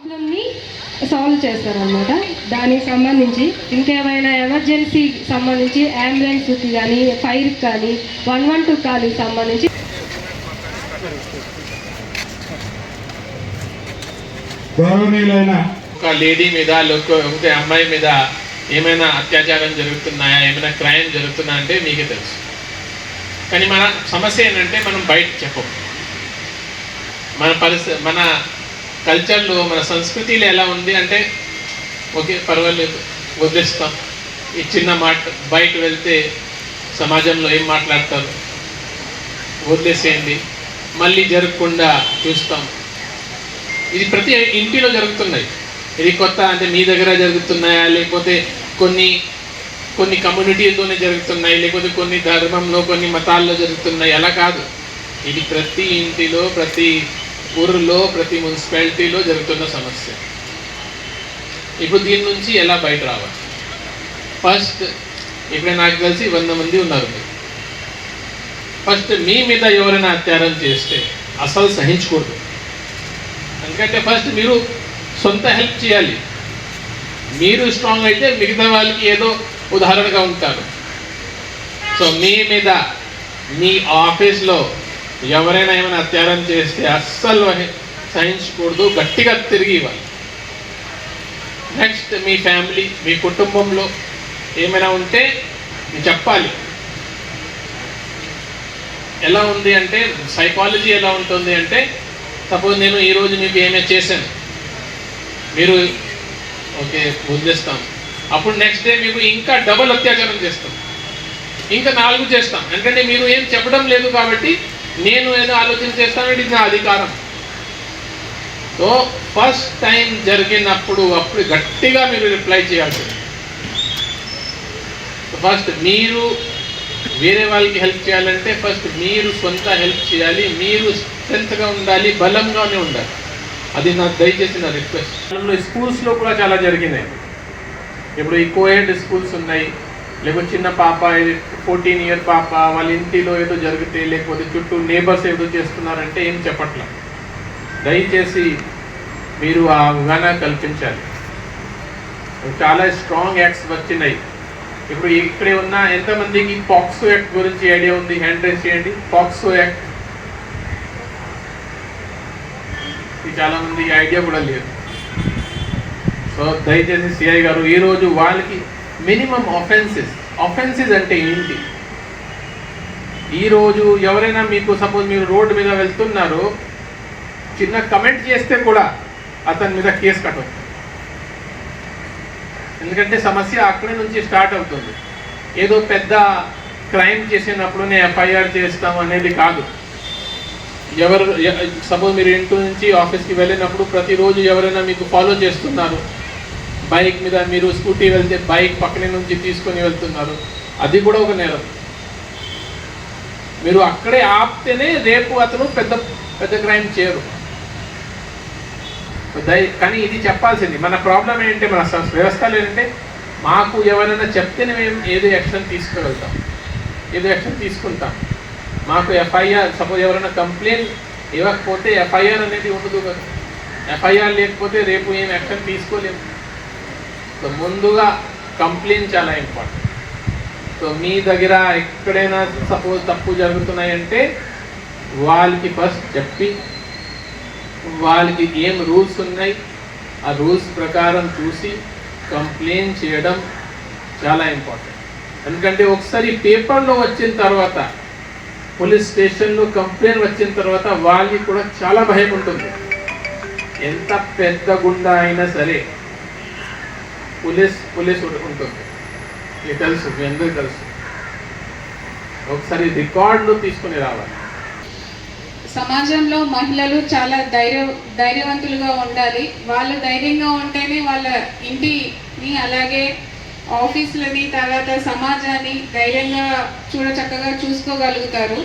ప్రాబ్లమ్ని సాల్వ్ చేస్తారనమాట. దానికి సంబంధించి ఇంకేమైనా ఎమర్జెన్సీ సంబంధించి అంబులెన్స్కి కానీ ఫైర్కి కానీ 112 కాల్కి సంబంధించి గౌరవనీయులైన ఒక లేడీ మీద లేకపోతే అమ్మాయి మీద ఏమైనా అత్యాచారం జరుగుతున్నాయా, ఏమైనా క్రైమ్ జరుగుతున్నా అంటే మీకే తెలుసు. కానీ మన సమస్య ఏంటంటే మనం బయట చెప్పం. మన కల్చర్లో మన సంస్కృతిలో ఎలా ఉంది అంటే ఓకే పర్వాలేదు వదిలేస్తాం, ఈ చిన్న మాట బయట వెళ్తే సమాజంలో ఏం మాట్లాడతారు వదిలేసేయండి, మళ్ళీ జరగకుండా చూస్తాం. ఇది ప్రతి ఇంటిలో జరుగుతున్నాయి. ఇది కొత్త అంటే మీ దగ్గర జరుగుతున్నాయా, లేకపోతే కొన్ని కమ్యూనిటీతోనే జరుగుతున్నాయి, లేకపోతే కొన్ని ధర్మంలో కొన్ని మతాల్లో జరుగుతున్నాయి, అలా కాదు. ఇది ప్రతి ఇంటిలో, ప్రతి ఊరిలో, ప్రతి మున్సిపాలిటీలో జరుగుతున్న సమస్య. ఇప్పుడు దీని నుంచి ఎలా బయట రావాలి? ఫస్ట్ ఇప్పుడు నాకు తెలిసి 100 మంది ఉన్నారు. ఫస్ట్ మీ మీద ఎవరైనా అత్యాచారం చేస్తే అసలు సహించకూడదు. ఎందుకంటే ఫస్ట్ మీరు సొంత హెల్ప్ చేయాలి. మీరు స్ట్రాంగ్ అయితే మిగతా వాళ్ళకి ఏదో ఉదాహరణగా ఉంటారు. సో మీ మీద మీ ఆఫీస్లో ఎవరైనా ఏమైనా అత్యాచారం చేస్తే అస్సలు సహించకూడదు, గట్టిగా తిరిగి ఇవ్వాలి. నెక్స్ట్ మీ ఫ్యామిలీ, మీ కుటుంబంలో ఏమైనా ఉంటే మీరు చెప్పాలి. ఎలా ఉంది అంటే సైకాలజీ ఎలా ఉంటుంది అంటే, సపోజ్ నేను ఈరోజు మీకు ఏమైనా చేశాను, మీరు ఓకే వదిలేస్తాం, అప్పుడు నెక్స్ట్ డే మీకు ఇంకా డబుల్ అత్యాచారం చేస్తాం, ఇంకా 4 చేస్తాం. ఎందుకంటే మీరు ఏం చెప్పడం లేదు కాబట్టి నేను ఏదో ఆలోచన చేస్తానంటే ఇది నా అధికారం. సో ఫస్ట్ టైం జరిగినప్పుడు అప్పుడు గట్టిగా మీరు రిప్లై చేయాల్సింది. ఫస్ట్ మీరు వేరే వాళ్ళకి హెల్ప్ చేయాలంటే ఫస్ట్ మీరు సొంత హెల్ప్ చేయాలి, మీరు స్ట్రెంత్గా ఉండాలి, బలంగానే ఉండాలి. అది నా దయచేసి నా రిక్వెస్ట్. స్కూల్స్లో కూడా చాలా జరిగినాయి. ఇప్పుడు ఈ కోఎడ్ స్కూల్స్ ఉన్నాయి, లేకపోతే చిన్న పాప 14 ఇయర్ పాప వాళ్ళ ఇంటిలో ఏదో జరిగితే, లేకపోతే చుట్టూ నేబర్స్ ఏదో చేస్తున్నారంటే ఏం చెప్పట్ల. దయచేసి మీరు ఆ అవగాహన కల్పించాలి. చాలా స్ట్రాంగ్ యాక్ట్స్ వచ్చినాయి. ఇప్పుడు ఇక్కడే ఉన్న ఎంతమందికి పాక్సో యాక్ట్ గురించి ఐడియా ఉంది? హ్యాండ్ రైజ్ చేయండి. పాక్సో యాక్ట్ చాలా మంది ఐడియా కూడా లేదు. సో దయచేసి సిఐ గారు ఈరోజు వాళ్ళకి మినిమం ఆఫెన్సెస్ అంటే ఏంటి? ఈరోజు ఎవరైనా మీకు సపోజ్ మీరు రోడ్డు మీద వెళ్తున్నారు, చిన్న కమెంట్ చేస్తే కూడా అతని మీద కేసు కట్టవచ్చు. ఎందుకంటే సమస్య అక్కడి నుంచి స్టార్ట్ అవుతుంది. ఏదో పెద్ద క్రైమ్ చేసినప్పుడునే ఎఫ్ఐఆర్ చేస్తాం అనేది కాదు. సపోజ్ మీరు ఇంటి నుంచి ఆఫీస్కి వెళ్ళినప్పుడు ప్రతిరోజు ఎవరైనా మీకు ఫాలో చేస్తున్నారు, బైక్ మీద మీరు స్కూటీ వెళ్తే బైక్ పక్కనే నుంచి తీసుకొని వెళ్తున్నారు, అది కూడా ఒక నేరం. మీరు అక్కడే ఆపితేనే రేపు అతను పెద్ద క్రైమ్ చేయరు. కానీ ఇది చెప్పాల్సింది. మన ప్రాబ్లం ఏంటంటే మన వ్యవస్థలు ఏంటంటే మాకు ఎవరైనా చెప్తేనే మేము ఏదో యాక్షన్ తీసుకోగలుగుతాం, ఏదో యాక్షన్ తీసుకుంటాం. మాకు ఎఫ్ఐఆర్ సపోజ్ ఎవరైనా కంప్లైంట్ ఇవ్వకపోతే ఎఫ్ఐఆర్ అనేది ఉండదు కదా. ఎఫ్ఐఆర్ లేకపోతే రేపు ఏం యాక్షన్ తీసుకోలేము. సో ముందుగా కంప్లైంట్ చాలా ఇంపార్టెంట్. సో మీ దగ్గర ఎక్కడైనా సపోజ్ తప్పు జరుగుతున్నాయంటే వాళ్ళకి ఫస్ట్ చెప్పి వాళ్ళకి ఏం రూల్స్ ఉన్నాయి ఆ రూల్స్ ప్రకారం చూసి కంప్లైంట్ చేయడం చాలా ఇంపార్టెంట్. ఎందుకంటే ఒకసారి పేపర్లో వచ్చిన తర్వాత, పోలీస్ స్టేషన్లో కంప్లైంట్ వచ్చిన తర్వాత వాళ్ళకి కూడా చాలా భయం ఉంటుంది. ఎంత పెద్ద గుండా అయినా సరే పోలీస్ ఉంటుంది. మీకు తెలుసు, మీ అందరికీ తెలుసు. ఒకసారి రికార్డులు తీసుకుని రావాలి. సమాజంలో మహిళలు చాలా ధైర్యవంతులుగా ఉండాలి. వాళ్ళు ధైర్యంగా ఉంటేనే వాళ్ళ ఇంటిని, అలాగే ఆఫీసులని, తర్వాత సమాజాన్ని ధైర్యంగా చక్కగా చూసుకోగలుగుతారు.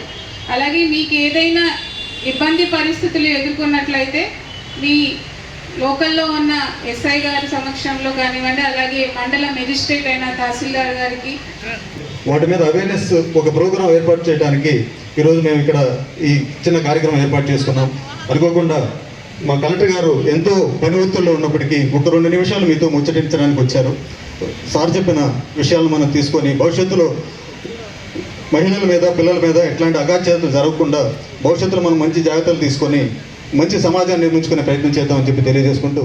అలాగే మీకు ఏదైనా ఇబ్బంది పరిస్థితులు ఎదుర్కొన్నట్లయితే మీ లోకల్లో ఉన్న ఎస్ఐ గారి సమక్షంలో కానివ్వండి, అలాగే మండల మెజిస్ట్రేట్ అయిన తహసీల్దార్ గారికి వాటి మీద అవేర్నెస్ ఒక ప్రోగ్రాం ఏర్పాటు చేయడానికి ఈరోజు మేము ఇక్కడ ఈ చిన్న కార్యక్రమం ఏర్పాటు చేసుకున్నాం. అనుకోకుండా మా కలెక్టర్ గారు ఎంతో పని ఒత్తిడిలో ఉన్నప్పటికీ ఒక 2 నిమిషాలు మీతో ముచ్చటించడానికి వచ్చారు. సార్ చెప్పిన విషయాలు మనం తీసుకొని భవిష్యత్తులో మహిళల మీద పిల్లల మీద ఎట్లాంటి అగాధ్యాలు జరగకుండా భవిష్యత్తులో మనం మంచి జాగ్రత్తలు తీసుకొని మంచి సమాజాన్ని నిర్మించుకునే ప్రయత్నం చేద్దామని చెప్పి తెలియజేసుకుంటూ